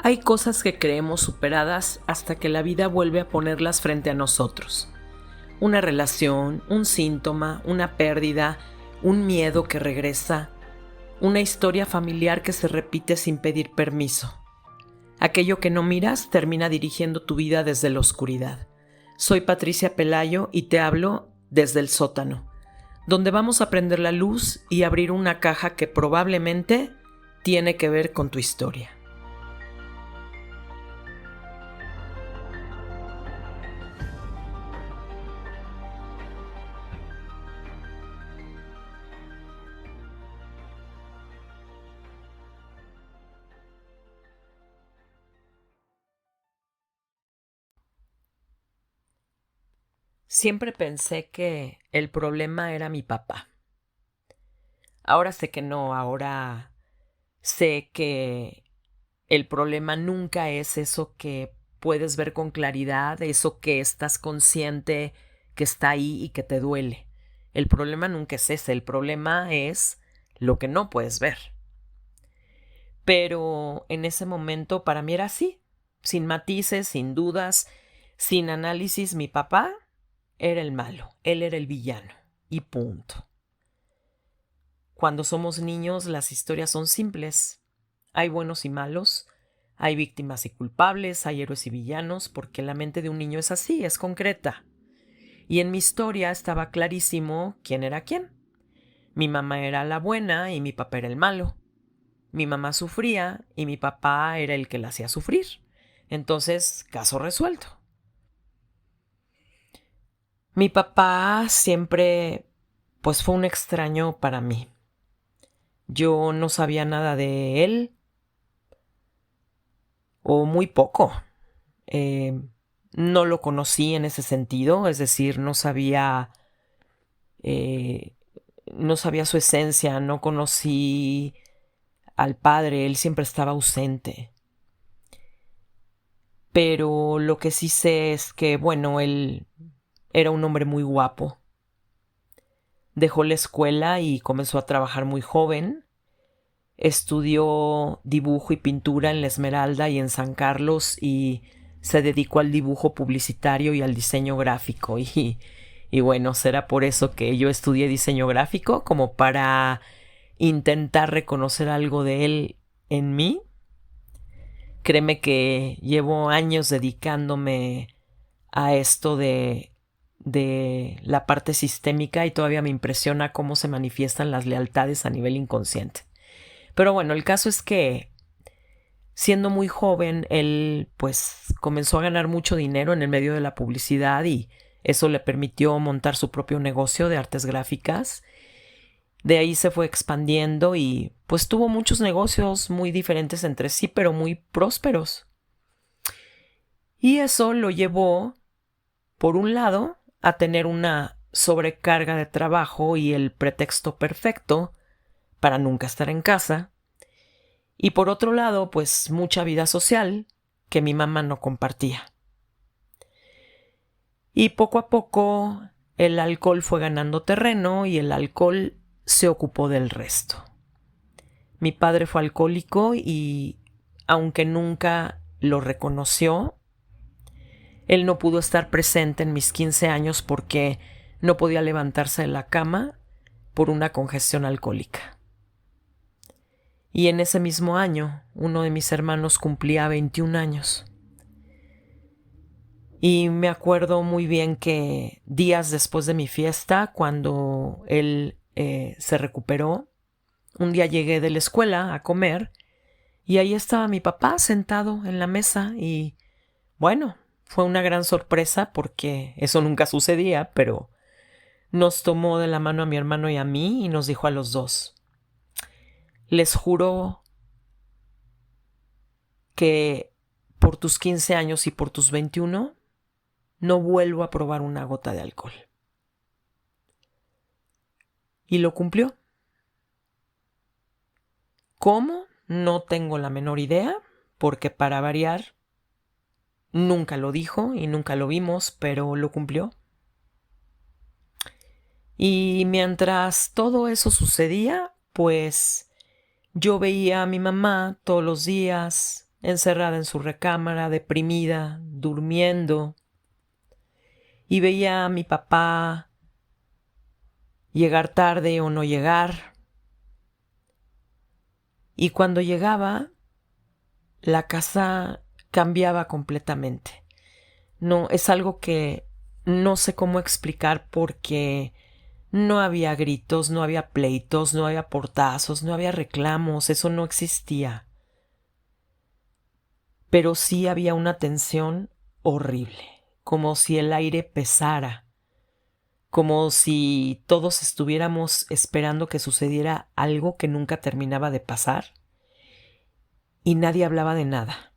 Hay cosas que creemos superadas hasta que la vida vuelve a ponerlas frente a nosotros. Una relación, un síntoma, una pérdida, un miedo que regresa, una historia familiar que se repite sin pedir permiso. Aquello que no miras termina dirigiendo tu vida desde la oscuridad. Soy Patricia Pelayo y te hablo desde el sótano, donde vamos a prender la luz y abrir una caja que probablemente tiene que ver con tu historia. Siempre pensé que el problema era mi papá. Ahora sé que no, ahora sé que el problema nunca es eso que puedes ver con claridad, eso que estás consciente que está ahí y que te duele. El problema nunca es ese, el problema es lo que no puedes ver. Pero en ese momento para mí era así, sin matices, sin dudas, sin análisis. Mi papá era el malo, él era el villano y punto. Cuando somos niños las historias son simples. Hay buenos y malos, hay víctimas y culpables, hay héroes y villanos, porque la mente de un niño es así, es concreta. Y en mi historia estaba clarísimo quién era quién. Mi mamá era la buena y mi papá era el malo. Mi mamá sufría y mi papá era el que la hacía sufrir. Entonces, caso resuelto. Mi papá siempre, pues fue un extraño para mí. Yo no sabía nada de él, o muy poco. Eh, no lo conocí en ese sentido, es decir, eh, no sabía su esencia, no conocí al padre, él siempre estaba ausente. Pero lo que sí sé es que, bueno, él era un hombre muy guapo. Dejó la escuela y comenzó a trabajar muy joven. Estudió dibujo y pintura en La Esmeralda y en San Carlos y se dedicó al dibujo publicitario y al diseño gráfico. Y bueno, será por eso que yo estudié diseño gráfico, como para intentar reconocer algo de él en mí. Créeme que llevo años dedicándome a esto de la parte sistémica y todavía me impresiona cómo se manifiestan las lealtades a nivel inconsciente. Pero bueno, el caso es que siendo muy joven, él pues comenzó a ganar mucho dinero en el medio de la publicidad y eso le permitió montar su propio negocio de artes gráficas. De ahí se fue expandiendo y pues tuvo muchos negocios muy diferentes entre sí, pero muy prósperos. Y eso lo llevó, por un lado, a tener una sobrecarga de trabajo y el pretexto perfecto para nunca estar en casa. Y por otro lado, pues mucha vida social que mi mamá no compartía. Y poco a poco el alcohol fue ganando terreno y el alcohol se ocupó del resto. Mi padre fue alcohólico y, aunque nunca lo reconoció, él no pudo estar presente en mis 15 años porque no podía levantarse de la cama por una congestión alcohólica. Y en ese mismo año, uno de mis hermanos cumplía 21 años. Y me acuerdo muy bien que días después de mi fiesta, cuando él se recuperó, un día llegué de la escuela a comer y ahí estaba mi papá sentado en la mesa y, bueno, fue una gran sorpresa porque eso nunca sucedía, pero nos tomó de la mano a mi hermano y a mí y nos dijo a los dos: les juro que por tus 15 años y por tus 21 no vuelvo a probar una gota de alcohol. Y lo cumplió. ¿Cómo? No tengo la menor idea, porque para variar nunca lo dijo y nunca lo vimos, pero lo cumplió. Y mientras todo eso sucedía, pues yo veía a mi mamá todos los días encerrada en su recámara, deprimida, durmiendo, y veía a mi papá llegar tarde o no llegar. Y cuando llegaba, la casa cambiaba completamente. No, es algo que no sé cómo explicar porque no había gritos, no había pleitos, no había portazos, no había reclamos, eso no existía. Pero sí había una tensión horrible, como si el aire pesara, como si todos estuviéramos esperando que sucediera algo que nunca terminaba de pasar y nadie hablaba de nada.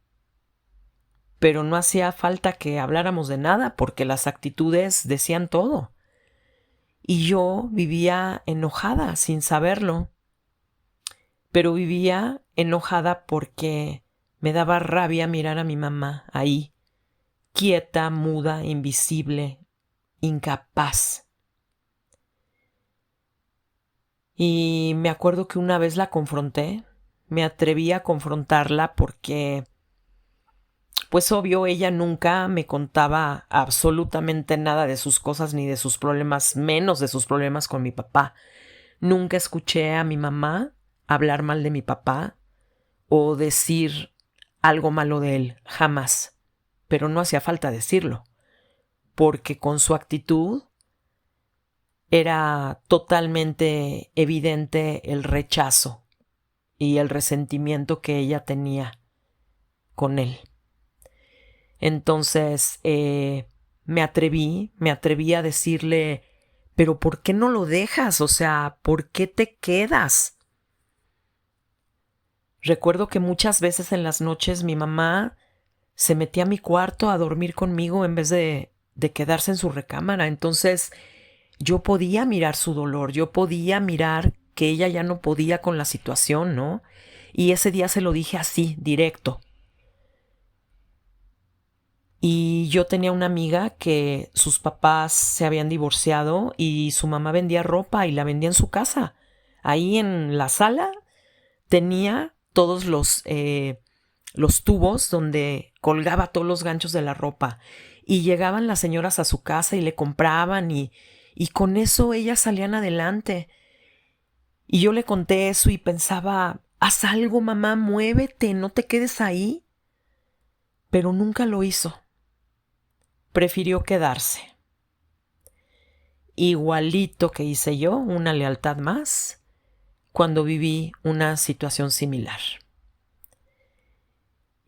Pero no hacía falta que habláramos de nada porque las actitudes decían todo. Y yo vivía enojada sin saberlo, pero vivía enojada porque me daba rabia mirar a mi mamá ahí, quieta, muda, invisible, incapaz. Y me acuerdo que una vez la confronté, me atreví a confrontarla porque, pues obvio, ella nunca me contaba absolutamente nada de sus cosas ni de sus problemas, menos de sus problemas con mi papá. Nunca escuché a mi mamá hablar mal de mi papá o decir algo malo de él, jamás. Pero no hacía falta decirlo, porque con su actitud era totalmente evidente el rechazo y el resentimiento que ella tenía con él. Entonces me atreví a decirle, pero ¿por qué no lo dejas? O sea, ¿por qué te quedas? Recuerdo que muchas veces en las noches mi mamá se metía a mi cuarto a dormir conmigo en vez de quedarse en su recámara. Entonces yo podía mirar su dolor, yo podía mirar que ella ya no podía con la situación, ¿no? Y ese día se lo dije así, directo. Y yo tenía una amiga que sus papás se habían divorciado y su mamá vendía ropa y la vendía en su casa. Ahí en la sala tenía todos los tubos donde colgaba todos los ganchos de la ropa. Y llegaban las señoras a su casa y le compraban y con eso ellas salían adelante. Y yo le conté eso y pensaba, haz algo, mamá, muévete, no te quedes ahí. Pero nunca lo hizo. Prefirió quedarse. Igualito que hice yo, una lealtad más, cuando viví una situación similar.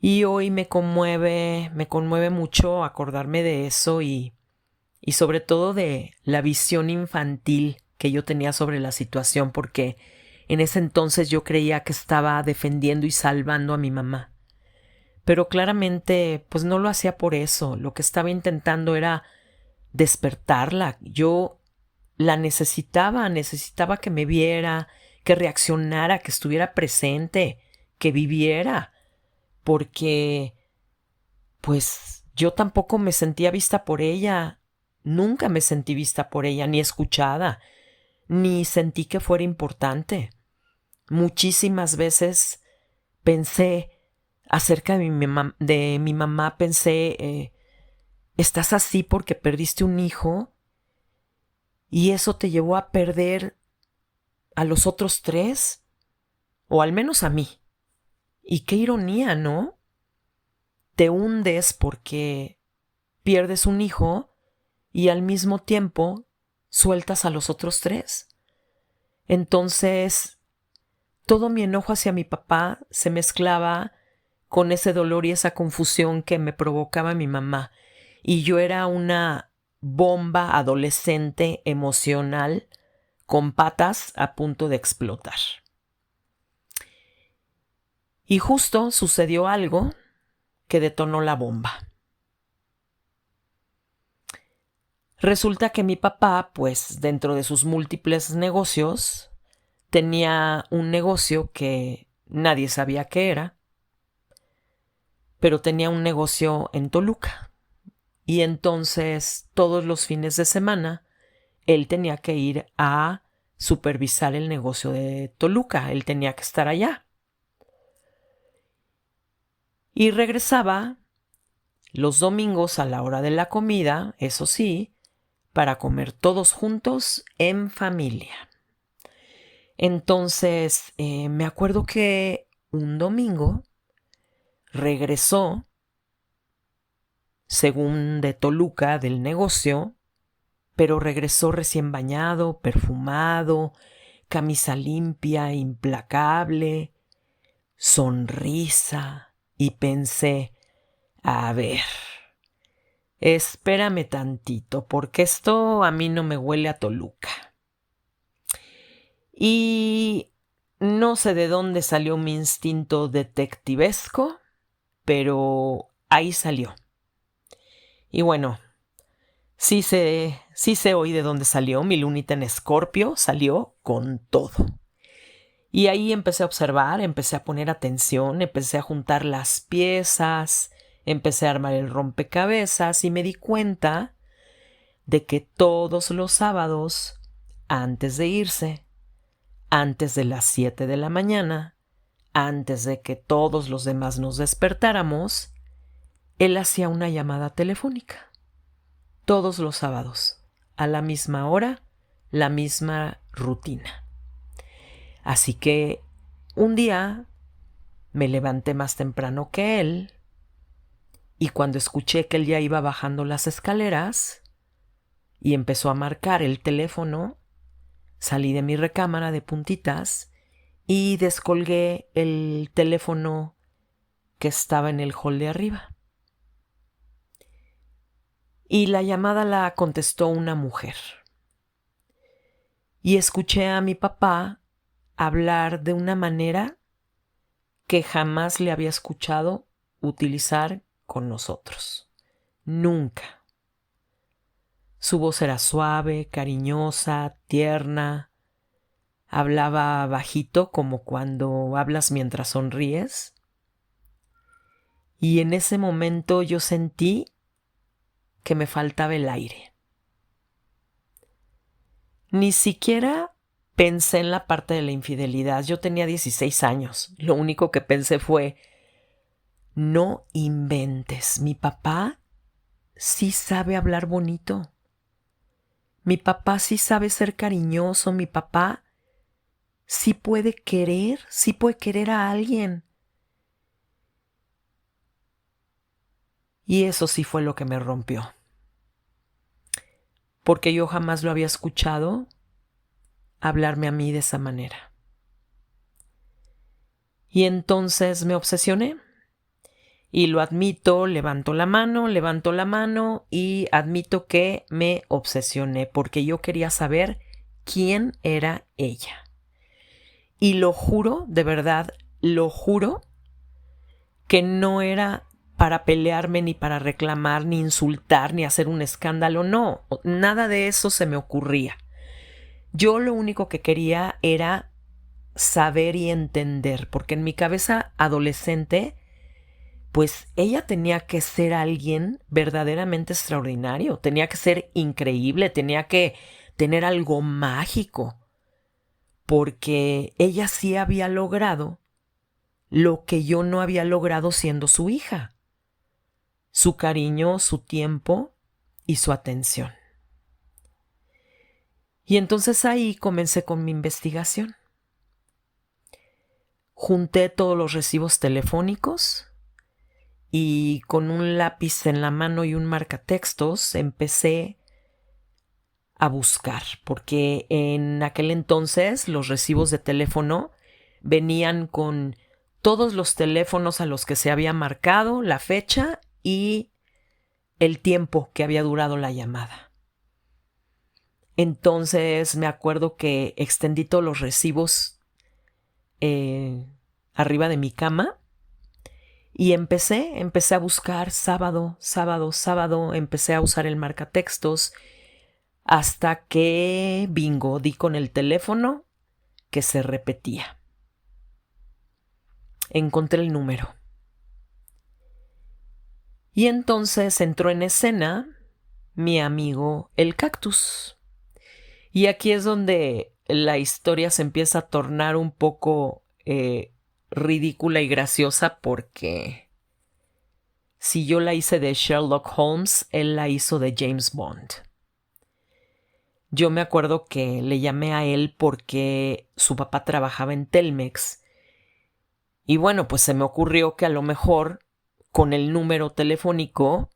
Y hoy me conmueve mucho acordarme de eso y sobre todo de la visión infantil que yo tenía sobre la situación, porque en ese entonces yo creía que estaba defendiendo y salvando a mi mamá. Pero claramente, pues no lo hacía por eso. Lo que estaba intentando era despertarla. Yo la necesitaba que me viera, que reaccionara, que estuviera presente, que viviera, porque pues yo tampoco me sentía vista por ella, nunca me sentí vista por ella, ni escuchada, ni sentí que fuera importante. Muchísimas veces pensé acerca de mi mamá, pensé, estás así porque perdiste un hijo y eso te llevó a perder a los otros tres, o al menos a mí. Y qué ironía, ¿no? Te hundes porque pierdes un hijo y al mismo tiempo sueltas a los otros tres. Entonces, todo mi enojo hacia mi papá se mezclaba con ese dolor y esa confusión que me provocaba mi mamá. Y yo era una bomba adolescente emocional con patas a punto de explotar. Y justo sucedió algo que detonó la bomba. Resulta que mi papá, pues dentro de sus múltiples negocios, tenía un negocio que nadie sabía qué era, pero tenía un negocio en Toluca. Y entonces todos los fines de semana él tenía que ir a supervisar el negocio de Toluca, él tenía que estar allá. Y regresaba los domingos a la hora de la comida, eso sí, para comer todos juntos en familia. Entonces, me acuerdo que un domingo regresó, según de Toluca, del negocio, pero regresó recién bañado, perfumado, camisa limpia, implacable, sonrisa, y pensé, a ver, espérame tantito, porque esto a mí no me huele a Toluca. Y no sé de dónde salió mi instinto detectivesco, pero ahí salió. Y bueno, sí sé hoy de dónde salió. Mi lunita en Escorpio salió con todo. Y ahí empecé a observar, empecé a poner atención, empecé a juntar las piezas, empecé a armar el rompecabezas y me di cuenta de que todos los sábados, antes de irse, antes de las 7 de la mañana, antes de que todos los demás nos despertáramos, él hacía una llamada telefónica. Todos los sábados, a la misma hora, la misma rutina. Así que un día me levanté más temprano que él y cuando escuché que él ya iba bajando las escaleras y empezó a marcar el teléfono, salí de mi recámara de puntitas y descolgué el teléfono que estaba en el hall de arriba. Y la llamada la contestó una mujer. Y escuché a mi papá hablar de una manera que jamás le había escuchado utilizar con nosotros. Nunca. Su voz era suave, cariñosa, tierna. Hablaba bajito como cuando hablas mientras sonríes. Y en ese momento yo sentí que me faltaba el aire. Ni siquiera pensé en la parte de la infidelidad. Yo tenía 16 años. Lo único que pensé fue, no inventes, mi papá sí sabe hablar bonito. Mi papá sí sabe ser cariñoso. Mi papá sí puede querer a alguien. Y eso sí fue lo que me rompió. Porque yo jamás lo había escuchado hablarme a mí de esa manera. Y entonces me obsesioné. Y lo admito, levanto la mano y admito que me obsesioné porque yo quería saber quién era ella. Y lo juro, de verdad, lo juro, que no era para pelearme, ni para reclamar, ni insultar, ni hacer un escándalo, no, nada de eso se me ocurría. Yo lo único que quería era saber y entender, porque en mi cabeza adolescente, pues ella tenía que ser alguien verdaderamente extraordinario, tenía que ser increíble, tenía que tener algo mágico, porque ella sí había logrado lo que yo no había logrado siendo su hija: su cariño, su tiempo y su atención. Y entonces ahí comencé con mi investigación. Junté todos los recibos telefónicos y con un lápiz en la mano y un marcatextos empecé a buscar, porque en aquel entonces los recibos de teléfono venían con todos los teléfonos a los que se había marcado, la fecha y el tiempo que había durado la llamada. Entonces me acuerdo que extendí todos los recibos arriba de mi cama y empecé a buscar sábado, empecé a usar el marcatextos hasta que, bingo, di con el teléfono que se repetía. Encontré el número. Y entonces entró en escena mi amigo el cactus. Y aquí es donde la historia se empieza a tornar un poco ridícula y graciosa porque Si yo la hice de Sherlock Holmes, él la hizo de James Bond. Yo me acuerdo que le llamé a él porque su papá trabajaba en Telmex. Y bueno, pues se me ocurrió que a lo mejor con el número telefónico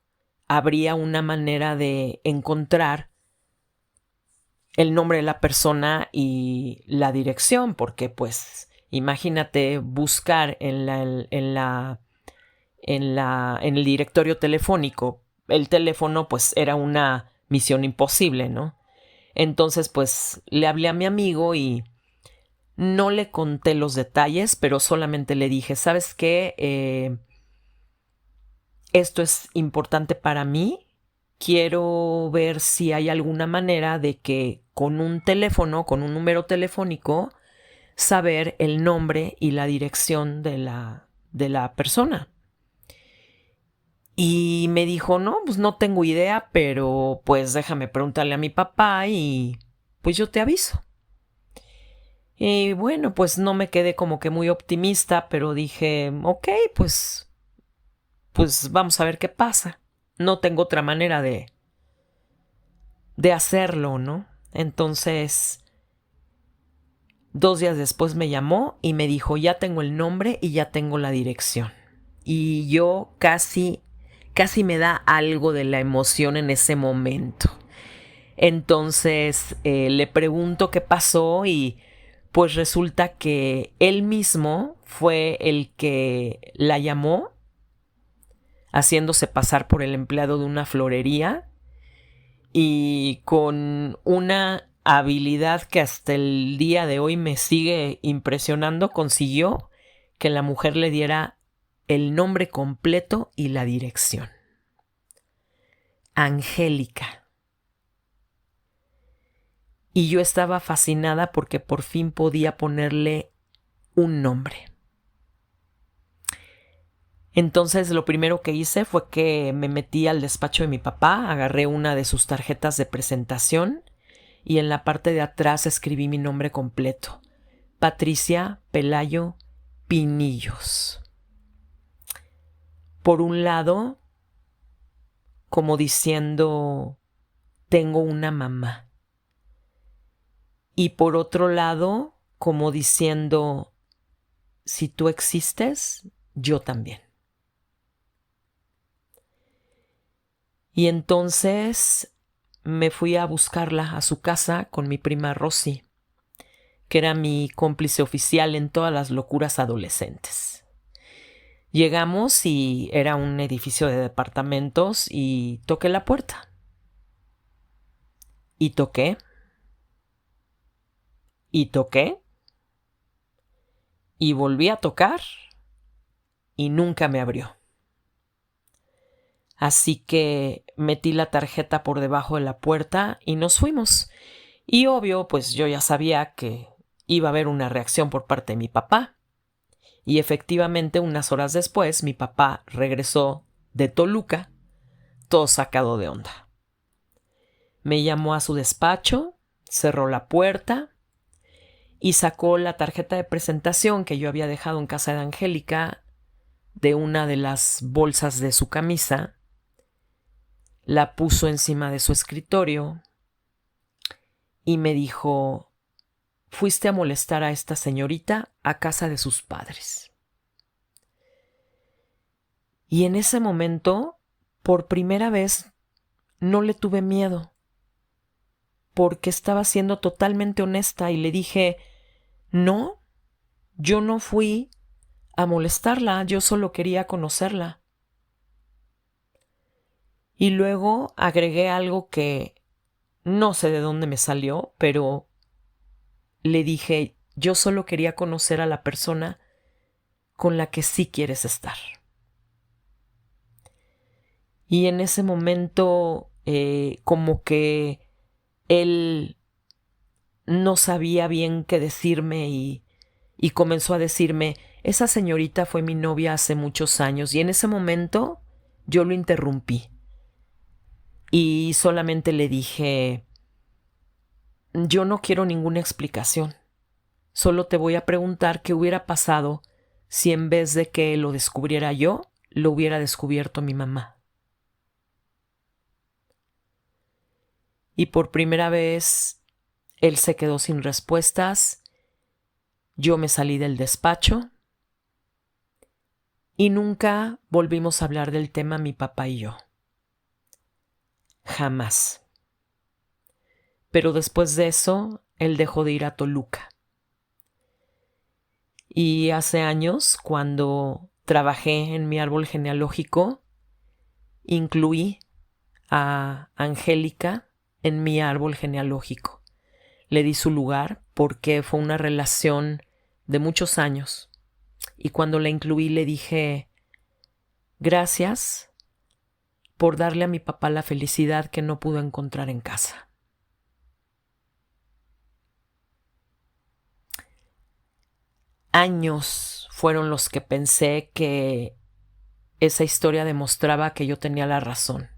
habría una manera de encontrar el nombre de la persona y la dirección, porque pues imagínate buscar en el directorio telefónico. El teléfono pues era una misión imposible, ¿no? Entonces pues le hablé a mi amigo y no le conté los detalles, pero solamente le dije, ¿sabes qué? Esto es importante para mí. Quiero ver si hay alguna manera de que con un teléfono, con un número telefónico, saber el nombre y la dirección de la persona. Y me dijo, no, pues no tengo idea, pero pues déjame preguntarle a mi papá y pues yo te aviso. Y bueno, pues no me quedé como que muy optimista, pero dije, ok, pues vamos a ver qué pasa. No tengo otra manera de hacerlo, ¿no? Entonces, 2 días después me llamó y me dijo, ya tengo el nombre y ya tengo la dirección. Y yo casi me da algo de la emoción en ese momento. Entonces le pregunto qué pasó y pues resulta que él mismo fue el que la llamó, haciéndose pasar por el empleado de una florería y con una habilidad que hasta el día de hoy me sigue impresionando, consiguió que la mujer le diera el nombre completo y la dirección. Angélica. Y yo estaba fascinada porque por fin podía ponerle un nombre. Entonces lo primero que hice fue que me metí al despacho de mi papá, agarré una de sus tarjetas de presentación y en la parte de atrás escribí mi nombre completo: Patricia Pelayo Pinillos. Por un lado, como diciendo, tengo una mamá. Y por otro lado, como diciendo, si tú existes, yo también. Y entonces me fui a buscarla a su casa con mi prima Rosy, que era mi cómplice oficial en todas las locuras adolescentes. Llegamos y era un edificio de departamentos y toqué la puerta. Y toqué. Y toqué. Y volví a tocar y nunca me abrió. Así que metí la tarjeta por debajo de la puerta y nos fuimos. Y obvio, pues yo ya sabía que iba a haber una reacción por parte de mi papá. Y efectivamente, unas horas después, mi papá regresó de Toluca, todo sacado de onda. Me llamó a su despacho, cerró la puerta y sacó la tarjeta de presentación que yo había dejado en casa de Angélica de una de las bolsas de su camisa, la puso encima de su escritorio y me dijo: fuiste a molestar a esta señorita a casa de sus padres. Y en ese momento, por primera vez, no le tuve miedo, porque estaba siendo totalmente honesta y le dije: no, yo no fui a molestarla, yo solo quería conocerla. Y luego agregué algo que no sé de dónde me salió, pero le dije: yo solo quería conocer a la persona con la que sí quieres estar. Y en ese momento como que él no sabía bien qué decirme y comenzó a decirme: esa señorita fue mi novia hace muchos años. Y en ese momento yo lo interrumpí y solamente le dije: yo no quiero ninguna explicación. Solo te voy a preguntar qué hubiera pasado si en vez de que lo descubriera yo, lo hubiera descubierto mi mamá. Y por primera vez él se quedó sin respuestas, yo me salí del despacho y nunca volvimos a hablar del tema mi papá y yo. Jamás. Pero después de eso, él dejó de ir a Toluca. Y hace años, cuando trabajé en mi árbol genealógico, incluí a Angélica en mi árbol genealógico. Le di su lugar porque fue una relación de muchos años. Y cuando la incluí le dije, gracias por darle a mi papá la felicidad que no pudo encontrar en casa. Años fueron los que pensé que esa historia demostraba que yo tenía la razón.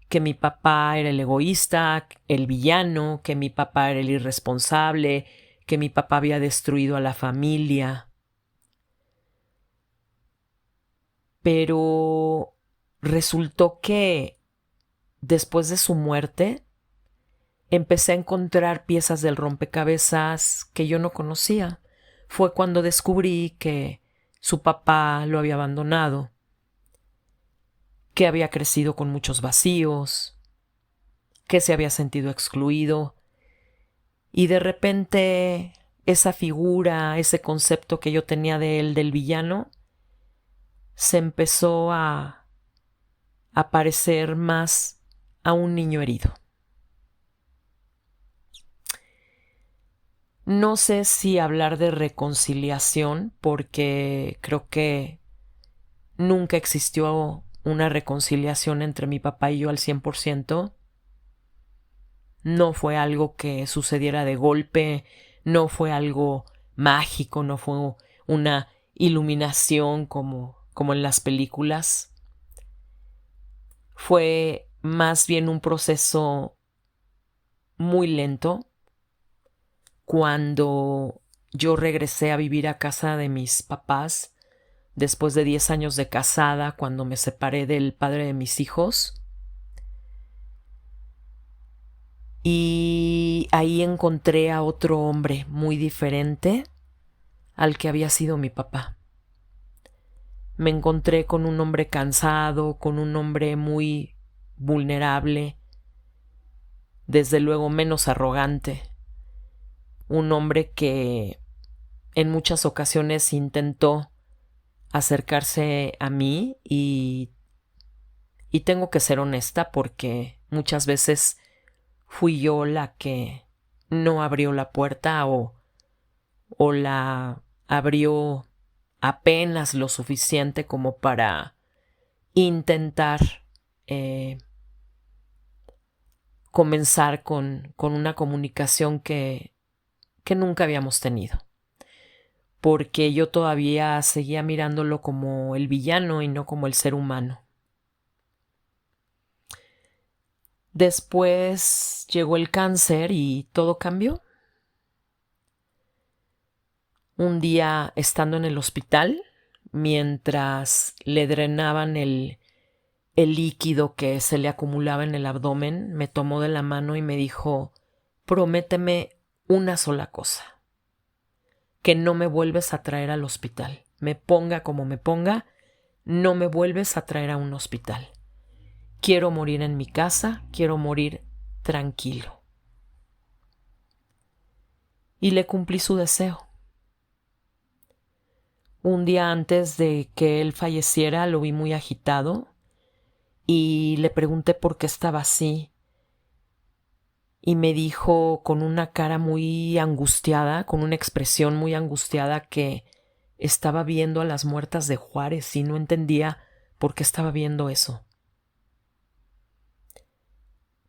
Que mi papá era el egoísta, el villano, que mi papá era el irresponsable, que mi papá había destruido a la familia. Pero resultó que después de su muerte empecé a encontrar piezas del rompecabezas que yo no conocía. Fue cuando descubrí que su papá lo había abandonado, que había crecido con muchos vacíos, que se había sentido excluido, y de repente esa figura, ese concepto que yo tenía de él, del villano, se empezó a parecer más a un niño herido. No sé si hablar de reconciliación, porque creo que nunca existió una reconciliación entre mi papá y yo al 100%. No fue algo que sucediera de golpe, no fue algo mágico, no fue una iluminación como en las películas. Fue más bien un proceso muy lento. Cuando yo regresé a vivir a casa de mis papás, después de 10 años de casada, cuando me separé del padre de mis hijos, y ahí encontré a otro hombre muy diferente al que había sido mi papá. Me encontré con un hombre cansado, con un hombre muy vulnerable, desde luego menos arrogante, un hombre que en muchas ocasiones intentó acercarse a mí y tengo que ser honesta porque muchas veces fui yo la que no abrió la puerta o la abrió apenas lo suficiente como para intentar comenzar con una comunicación que nunca habíamos tenido. Porque yo todavía seguía mirándolo como el villano y no como el ser humano. Después llegó el cáncer y todo cambió. Un día, estando en el hospital, mientras le drenaban el líquido que se le acumulaba en el abdomen, me tomó de la mano y me dijo, prométeme una sola cosa, que no me vuelves a traer al hospital. Me ponga como me ponga, no me vuelves a traer a un hospital. Quiero morir en mi casa, quiero morir tranquilo. Y le cumplí su deseo. Un día antes de que él falleciera lo vi muy agitado y le pregunté por qué estaba así. Y me dijo con una cara muy angustiada, con una expresión muy angustiada, que estaba viendo a las muertas de Juárez y no entendía por qué estaba viendo eso.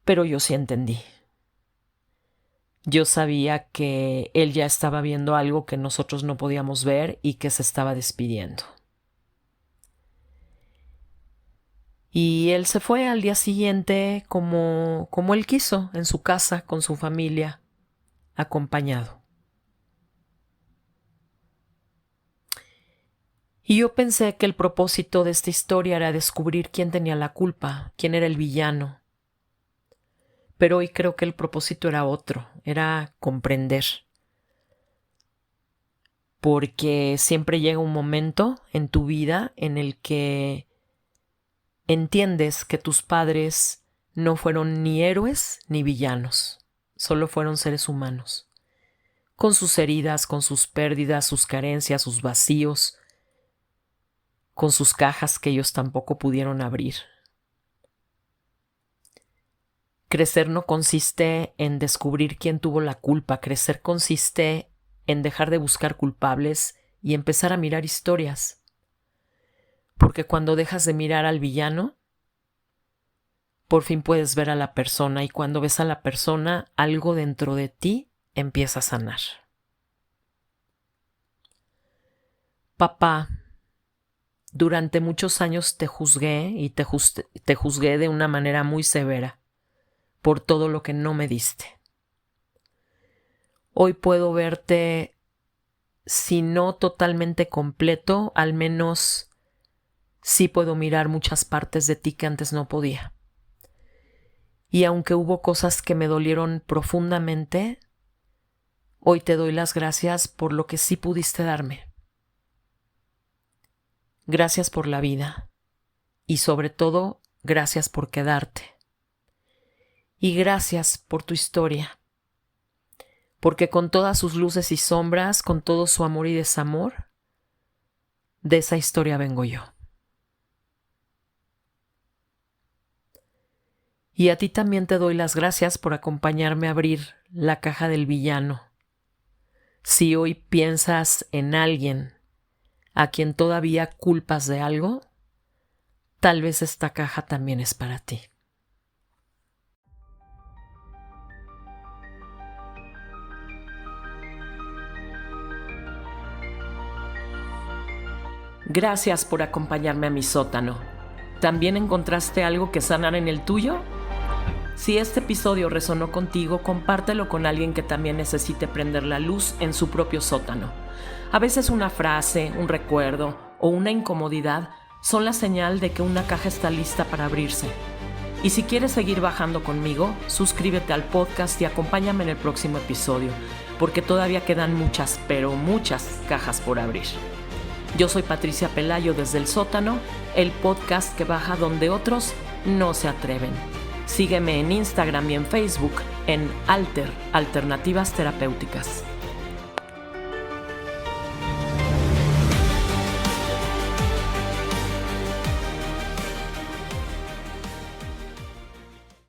Pero yo sí entendí. Yo sabía que él ya estaba viendo algo que nosotros no podíamos ver y que se estaba despidiendo. Y él se fue al día siguiente como él quiso, en su casa, con su familia, acompañado. Y yo pensé que el propósito de esta historia era descubrir quién tenía la culpa, quién era el villano. Pero hoy creo que el propósito era otro, era comprender. Porque siempre llega un momento en tu vida en el que entiendes que tus padres no fueron ni héroes ni villanos, solo fueron seres humanos, con sus heridas, con sus pérdidas, sus carencias, sus vacíos, con sus cajas que ellos tampoco pudieron abrir. Crecer no consiste en descubrir quién tuvo la culpa, crecer consiste en dejar de buscar culpables y empezar a mirar historias. Porque cuando dejas de mirar al villano, por fin puedes ver a la persona, y cuando ves a la persona, algo dentro de ti empieza a sanar. Papá, durante muchos años te juzgué y te juzgué de una manera muy severa por todo lo que no me diste. Hoy puedo verte, si no totalmente completo, al menos sí puedo mirar muchas partes de ti que antes no podía. Y aunque hubo cosas que me dolieron profundamente, hoy te doy las gracias por lo que sí pudiste darme. Gracias por la vida y sobre todo, gracias por quedarte. Y gracias por tu historia, porque con todas sus luces y sombras, con todo su amor y desamor, de esa historia vengo yo. Y a ti también te doy las gracias por acompañarme a abrir la caja del villano. Si hoy piensas en alguien a quien todavía culpas de algo, tal vez esta caja también es para ti. Gracias por acompañarme a mi sótano. ¿También encontraste algo que sanar en el tuyo? Si este episodio resonó contigo, compártelo con alguien que también necesite prender la luz en su propio sótano. A veces una frase, un recuerdo o una incomodidad son la señal de que una caja está lista para abrirse. Y si quieres seguir bajando conmigo, suscríbete al podcast y acompáñame en el próximo episodio, porque todavía quedan muchas, pero muchas cajas por abrir. Yo soy Patricia Pelayo desde El Sótano, el podcast que baja donde otros no se atreven. Sígueme en Instagram y en Facebook en Alternativas Terapéuticas.